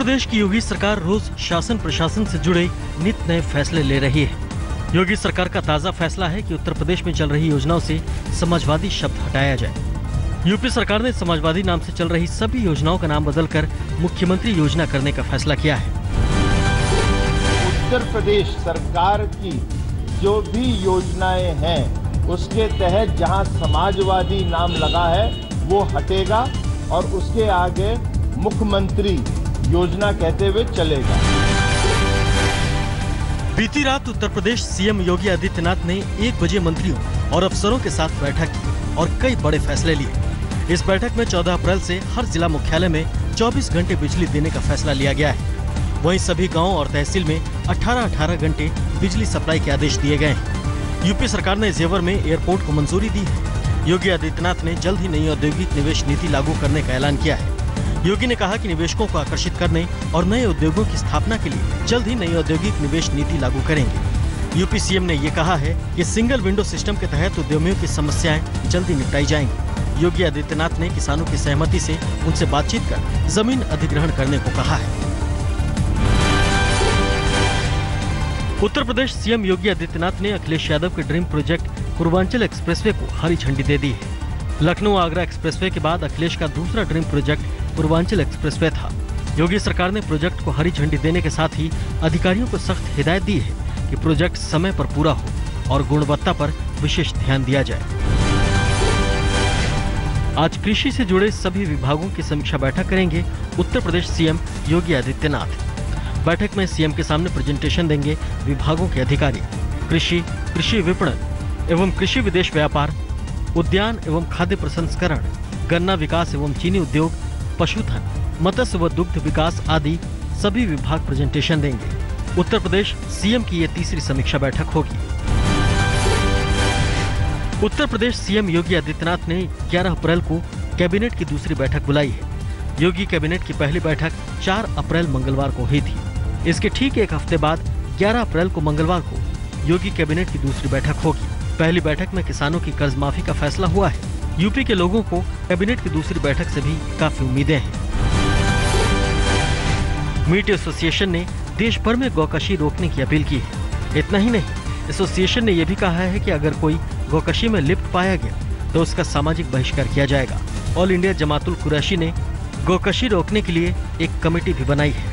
प्रदेश की योगी सरकार रोज शासन प्रशासन से जुड़े नित नए फैसले ले रही है। योगी सरकार का ताजा फैसला है कि उत्तर प्रदेश में चल रही योजनाओं से समाजवादी शब्द हटाया जाए। यूपी सरकार ने समाजवादी नाम से चल रही सभी योजनाओं का नाम बदलकर मुख्यमंत्री योजना करने का फैसला किया है। उत्तर प्रदेश सरकार की जो भी योजनाएं हैं उसके तहत जहां समाजवादी नाम लगा है वो हटेगा और उसके आगे मुख्यमंत्री योजना कहते हुए चलेगा। बीती रात उत्तर प्रदेश सीएम योगी आदित्यनाथ ने 1 बजे मंत्रियों और अफसरों के साथ बैठक की और कई बड़े फैसले लिए। इस बैठक में 14 अप्रैल से हर जिला मुख्यालय में 24 घंटे बिजली देने का फैसला लिया गया है। वहीं सभी गांव और तहसील में 18-18 घंटे बिजली सप्लाई के आदेश दिए गए हैं। यूपी सरकार ने जेवर में एयरपोर्ट को मंजूरी दी है। योगी आदित्यनाथ ने जल्द ही नई औद्योगिक निवेश नीति लागू करने का ऐलान किया है। योगी ने कहा कि निवेशकों को आकर्षित करने और नए उद्योगों की स्थापना के लिए जल्द ही नई औद्योगिक निवेश नीति लागू करेंगे। यूपी सीएम ने ये कहा है कि सिंगल विंडो सिस्टम के तहत उद्यमियों की समस्याएं जल्दी निपटाई जाएंगी। योगी आदित्यनाथ ने किसानों की सहमति से उनसे बातचीत कर जमीन अधिग्रहण करने को कहा है। उत्तर प्रदेश सीएम योगी आदित्यनाथ ने अखिलेश यादव के ड्रीम प्रोजेक्ट पूर्वांचल एक्सप्रेसवे को हरी झंडी दे दी है। लखनऊ आगरा एक्सप्रेसवे के बाद अखिलेश का दूसरा ड्रीम प्रोजेक्ट पूर्वांचल एक्सप्रेसवे था। योगी सरकार ने प्रोजेक्ट को हरी झंडी देने के साथ ही अधिकारियों को सख्त हिदायत दी है कि प्रोजेक्ट समय पर पूरा हो और गुणवत्ता पर विशेष ध्यान दिया जाए। आज कृषि से जुड़े सभी विभागों की समीक्षा बैठक करेंगे उत्तर प्रदेश सीएम योगी आदित्यनाथ। बैठक में सीएम के सामने प्रेजेंटेशन देंगे विभागों के अधिकारी। कृषि, कृषि विपणन एवं कृषि विदेश व्यापार, उद्यान एवं खाद्य प्रसंस्करण, गन्ना विकास एवं चीनी उद्योग, पशुधन, मत्स्य व दुग्ध विकास आदि सभी विभाग प्रेजेंटेशन देंगे। उत्तर प्रदेश सीएम की ये तीसरी समीक्षा बैठक होगी। उत्तर प्रदेश सीएम योगी आदित्यनाथ ने 11 अप्रैल को कैबिनेट की दूसरी बैठक बुलाई है। योगी कैबिनेट की पहली बैठक 4 अप्रैल मंगलवार को हुई थी। इसके ठीक एक हफ्ते बाद 11 अप्रैल को मंगलवार को योगी कैबिनेट की दूसरी बैठक होगी। पहली बैठक में किसानों की कर्ज माफी का फैसला हुआ है। यूपी के लोगों को कैबिनेट की दूसरी बैठक से भी काफी उम्मीदें हैं। मीट एसोसिएशन ने देश भर में गौकशी रोकने की अपील की है। इतना ही नहीं, एसोसिएशन ने यह भी कहा है कि अगर कोई गौकशी में लिप्त पाया गया तो उसका सामाजिक बहिष्कार किया जाएगा। ऑल इंडिया जमातुल कुरैशी ने गौकशी रोकने के लिए एक कमेटी भी बनाई है।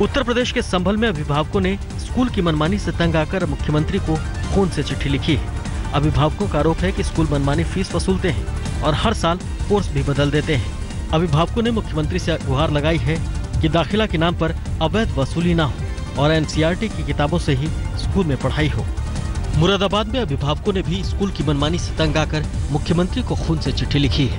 उत्तर प्रदेश के संभल में अभिभावकों ने स्कूल की मनमानी से तंग आकर मुख्यमंत्री को खून से चिट्ठी लिखी है। अभिभावकों का आरोप है कि स्कूल मनमानी फीस वसूलते हैं और हर साल कोर्स भी बदल देते हैं। अभिभावकों ने मुख्यमंत्री से गुहार लगाई है कि दाखिला के नाम पर अवैध वसूली ना हो और एनसीईआरटी की किताबों से ही स्कूल में पढ़ाई हो। मुरादाबाद में अभिभावकों ने भी स्कूल की मनमानी से तंग आकर मुख्यमंत्री को खून से चिट्ठी लिखी है।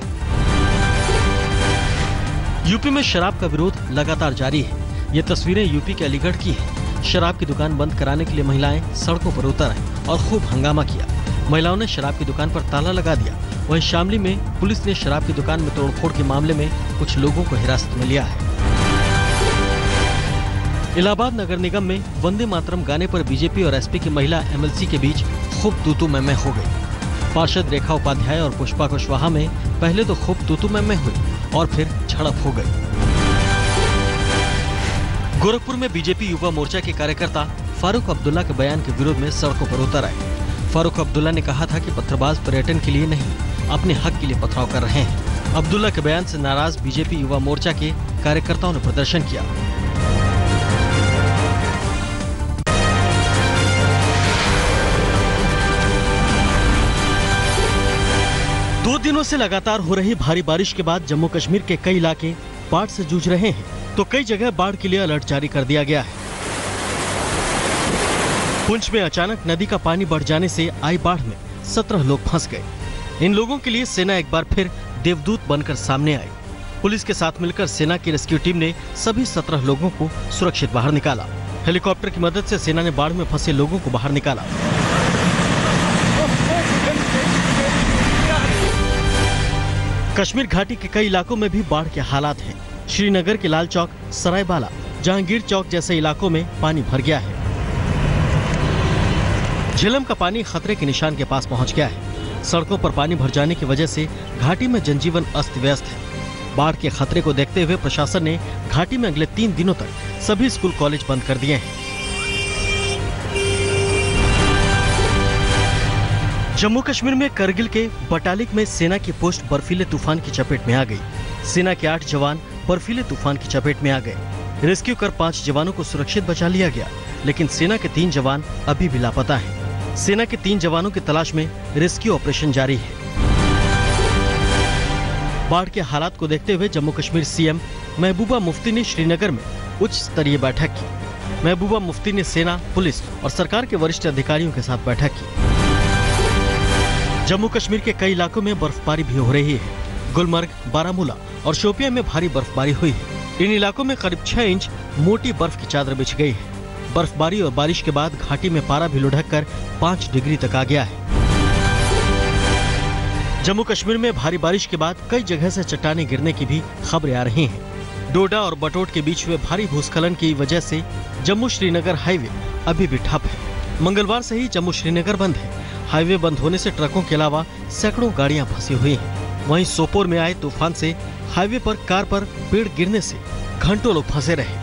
यूपी में शराब का विरोध लगातार जारी है। ये तस्वीरें यूपी के अलीगढ़ की है। शराब की दुकान बंद कराने के लिए महिलाएं सड़कों पर उतर आई और खूब हंगामा किया। महिलाओं ने शराब की दुकान पर ताला लगा दिया। वहीं शामली में पुलिस ने शराब की दुकान में तोड़फोड़ के मामले में कुछ लोगों को हिरासत में लिया है। इलाहाबाद नगर निगम में वंदे मातरम गाने पर बीजेपी और एसपी की महिला एमएलसी के बीच खूब तूतू मैमे हो गई। पार्षद रेखा उपाध्याय और पुष्पा कुशवाहा में पहले तो खूब तूतू मैमे हुई और फिर झड़प हो गई। गोरखपुर में बीजेपी युवा मोर्चा के कार्यकर्ता फारूक अब्दुल्ला के बयान के विरोध में सड़कों पर उतर आए। फारूक अब्दुल्ला ने कहा था कि पत्थरबाज पर्यटन के लिए नहीं, अपने हक के लिए पथराव कर रहे हैं। अब्दुल्ला के बयान से नाराज बीजेपी युवा मोर्चा के कार्यकर्ताओं ने प्रदर्शन किया। दो दिनों से लगातार हो रही भारी बारिश के बाद जम्मू कश्मीर के कई इलाके बाढ़ से जूझ रहे हैं, तो कई जगह बाढ़ के लिए अलर्ट जारी कर दिया गया है। पुंछ में अचानक नदी का पानी बढ़ जाने से आई बाढ़ में 17 लोग फंस गए। इन लोगों के लिए सेना एक बार फिर देवदूत बनकर सामने आई। पुलिस के साथ मिलकर सेना की रेस्क्यू टीम ने सभी 17 लोगों को सुरक्षित बाहर निकाला। हेलीकॉप्टर की मदद से सेना ने बाढ़ में फंसे लोगों को बाहर निकाला। कश्मीर घाटी के कई इलाकों में भी बाढ़ के हालात हैं। श्रीनगर के लाल चौक, सरायबाला, जहांगीर चौक जैसे इलाकों में पानी भर गया है। झेलम का पानी खतरे के निशान के पास पहुंच गया है। सड़कों पर पानी भर जाने की वजह से घाटी में जनजीवन अस्त व्यस्त है। बाढ़ के खतरे को देखते हुए प्रशासन ने घाटी में अगले 3 दिनों तक सभी स्कूल कॉलेज बंद कर दिए हैं। जम्मू कश्मीर में करगिल के बटालिक में सेना की पोस्ट बर्फीले तूफान की चपेट में आ गई। सेना के 8 जवान बर्फीले तूफान की चपेट में आ गए। रेस्क्यू कर 5 जवानों को सुरक्षित बचा लिया गया, लेकिन सेना के 3 जवान अभी भी लापता हैं। सेना के 3 जवानों की तलाश में रेस्क्यू ऑपरेशन जारी है। बाढ़ के हालात को देखते हुए जम्मू कश्मीर सीएम महबूबा मुफ्ती ने श्रीनगर में उच्च स्तरीय बैठक की। महबूबा मुफ्ती ने सेना, पुलिस और सरकार के वरिष्ठ अधिकारियों के साथ बैठक की। जम्मू कश्मीर के कई इलाकों में बर्फबारी भी हो रही है। गुलमर्ग, बारामूला और शोपियां में भारी बर्फबारी हुई है। इन इलाकों में करीब 6 इंच मोटी बर्फ की चादर बिछ गई है। बर्फबारी और बारिश के बाद घाटी में पारा भी लुढ़क कर 5 डिग्री तक आ गया है। जम्मू कश्मीर में भारी बारिश के बाद कई जगह से चट्टानें गिरने की भी खबरें आ रही हैं। डोडा और बटोट के बीच हुए भारी भूस्खलन की वजह से जम्मू श्रीनगर हाईवे अभी भी ठप है। मंगलवार से ही जम्मू श्रीनगर बंद है। हाईवे बंद होने से ट्रकों के अलावा सैकड़ों गाड़ियां फंसी हुई हैं। वहीं सोपोर में आए तूफान से हाईवे पर कार पर पेड़ गिरने से घंटों लोग फंसे रहे।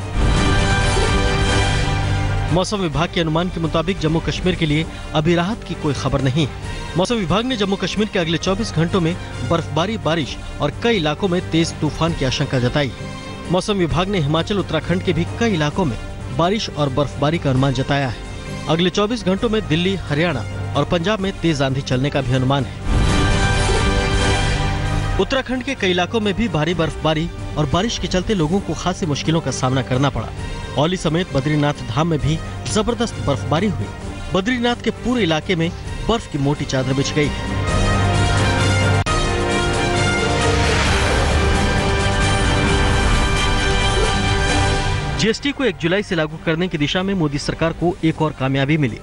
मौसम विभाग के अनुमान के मुताबिक जम्मू कश्मीर के लिए अभी राहत की कोई खबर नहीं है। मौसम विभाग ने जम्मू कश्मीर के अगले 24 घंटों में बर्फबारी, बारिश और कई इलाकों में तेज तूफान की आशंका जताई है। मौसम विभाग ने हिमाचल, उत्तराखंड के भी कई इलाकों में बारिश और बर्फबारी का अनुमान जताया है। अगले 24 घंटों में दिल्ली, हरियाणा और पंजाब में तेज आंधी चलने का भी अनुमान है। उत्तराखंड के कई इलाकों में भी भारी बर्फबारी और बारिश के चलते लोगों को खासी मुश्किलों का सामना करना पड़ा। औली समेत बद्रीनाथ धाम में भी जबरदस्त बर्फबारी हुई। बद्रीनाथ के पूरे इलाके में बर्फ की मोटी चादर बिछ गई है। जीएसटी को 1 जुलाई से लागू करने की दिशा में मोदी सरकार को एक और कामयाबी मिली।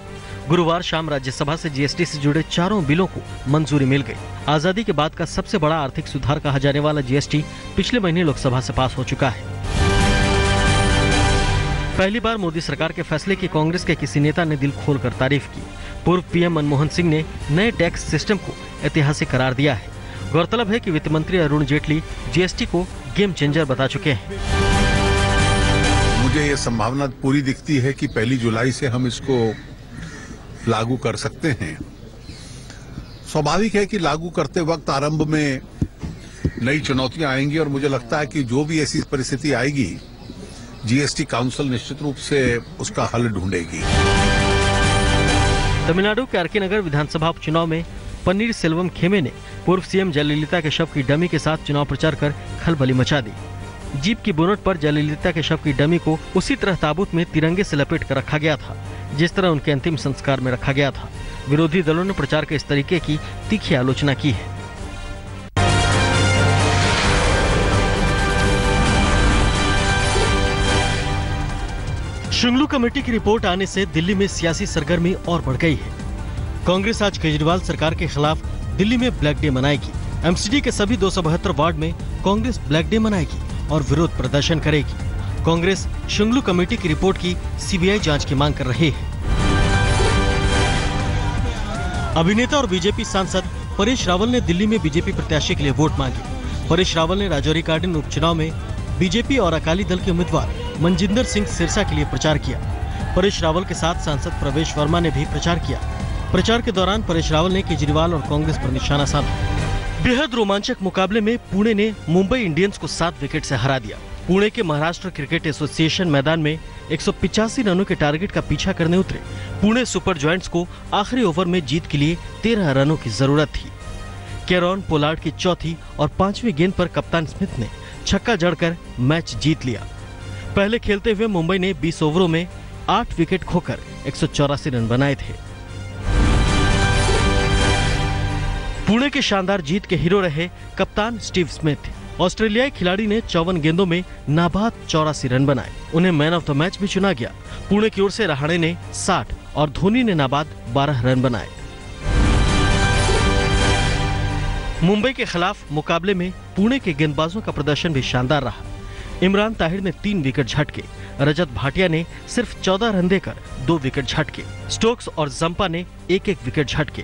गुरुवार शाम राज्यसभा से जीएसटी से जुड़े 4 बिलों को मंजूरी मिल गई। आजादी के बाद का सबसे बड़ा आर्थिक सुधार कहा जाने वाला जीएसटी पिछले महीने लोकसभा से पास हो चुका है। पहली बार मोदी सरकार के फैसले की कांग्रेस के किसी नेता ने दिल खोलकर तारीफ की। पूर्व पीएम मनमोहन सिंह ने नए टैक्स सिस्टम को ऐतिहासिक करार दिया है। गौरतलब है कि वित्त मंत्री अरुण जेटली जीएसटी को गेम चेंजर बता चुके हैं। मुझे ये संभावना पूरी दिखती है कि 1 जुलाई से हम इसको लागू कर सकते हैं। स्वाभाविक है कि लागू करते वक्त आरंभ में नई चुनौतियां आएंगी और मुझे लगता है कि जो भी ऐसी परिस्थिति आएगी, जीएसटी काउंसिल निश्चित रूप से उसका हल ढूंढेगी। तमिलनाडु के आरके नगर विधानसभा उपचुनाव में पन्नीर सेल्वम खेमे ने पूर्व सीएम जयललिता के शव की डमी के साथ चुनाव प्रचार कर खलबली मचा दी। जीप की बोनट पर जयललिता के शव की डमी को उसी तरह ताबूत में तिरंगे से लपेट कर रखा गया था, जिस तरह उनके अंतिम संस्कार में रखा गया था। विरोधी दलों ने प्रचार के इस तरीके की तीखी आलोचना की है। शुंगलू कमेटी की रिपोर्ट आने से दिल्ली में सियासी सरगर्मी और बढ़ गई है। कांग्रेस आज केजरीवाल सरकार के खिलाफ दिल्ली में ब्लैक डे मनाएगी। एमसीडी के सभी 272 वार्ड में कांग्रेस ब्लैक डे मनाएगी और विरोध प्रदर्शन करेगी। कांग्रेस शुंगलू कमेटी की रिपोर्ट की सीबीआई जांच की मांग कर रही है। अभिनेता और बीजेपी सांसद परेश रावल ने दिल्ली में बीजेपी प्रत्याशी के लिए वोट मांगे। परेश रावल ने राजौरी गार्डन उपचुनाव में बीजेपी और अकाली दल के उम्मीदवार मनजिंदर सिंह सिरसा के लिए प्रचार किया। परेश रावल के साथ सांसद प्रवेश वर्मा ने भी प्रचार किया। प्रचार के दौरान परेश रावल ने केजरीवाल और कांग्रेस पर निशाना साधा। बेहद रोमांचक मुकाबले में पुणे ने मुंबई इंडियंस को 7 विकेट से हरा दिया। पुणे के महाराष्ट्र क्रिकेट एसोसिएशन मैदान में 185 रनों के टारगेट का पीछा करने उतरे पुणे सुपर जॉयंट्स को आखिरी ओवर में जीत के लिए 13 रनों की जरूरत थी। कैरॉन पोलार्ड की चौथी और 5वीं गेंद पर कप्तान स्मिथ ने छक्का जड़कर मैच जीत लिया। पहले खेलते हुए मुंबई ने 20 ओवरों में 8 विकेट खोकर 184 रन बनाए थे। पुणे के शानदार जीत के हीरो रहे कप्तान स्टीव स्मिथ। ऑस्ट्रेलियाई खिलाड़ी ने 54 गेंदों में नाबाद 84 रन बनाए। उन्हें मैन ऑफ द मैच भी चुना गया। पुणे की ओर से रहाणे ने 60 और धोनी ने नाबाद 12 रन बनाए। मुंबई के खिलाफ मुकाबले में पुणे के गेंदबाजों का प्रदर्शन भी शानदार रहा। इमरान ताहिर ने 3 विकेट झटके, रजत भाटिया ने सिर्फ 14 रन देकर 2 विकेट झटके, स्टोक्स और जंपा ने 1-1 विकेट झटके।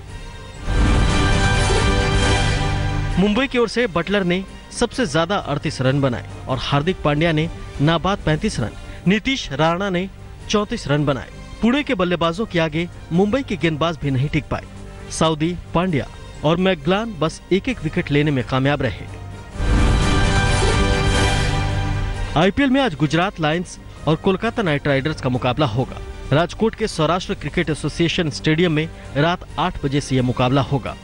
मुंबई की ओर से बटलर ने सबसे ज्यादा 38 रन बनाए और हार्दिक पांड्या ने नाबाद 35 रन, नीतीश राणा ने 34 रन बनाए। पुणे के बल्लेबाजों के आगे मुंबई के गेंदबाज भी नहीं टिक पाए। साउदी, पांड्या और मैकग्लान बस एक एक विकेट लेने में कामयाब रहे। आईपीएल में आज गुजरात लायंस और कोलकाता नाइट राइडर्स का मुकाबला होगा। राजकोट के सौराष्ट्र क्रिकेट एसोसिएशन स्टेडियम में रात 8 बजे से यह मुकाबला होगा।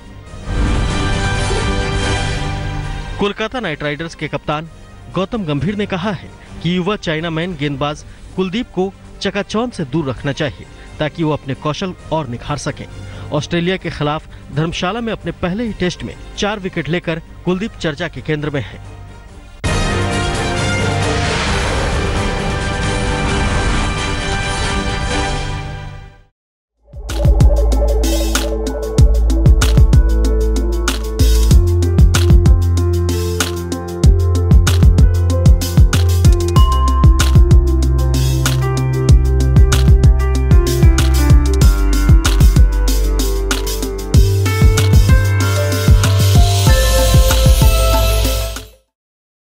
कोलकाता नाइट राइडर्स के कप्तान गौतम गंभीर ने कहा है कि युवा चाइनामैन गेंदबाज कुलदीप को चकाचौंध से दूर रखना चाहिए ताकि वो अपने कौशल और निखार सकें। ऑस्ट्रेलिया के खिलाफ धर्मशाला में अपने पहले ही टेस्ट में 4 विकेट लेकर कुलदीप चर्चा के केंद्र में है।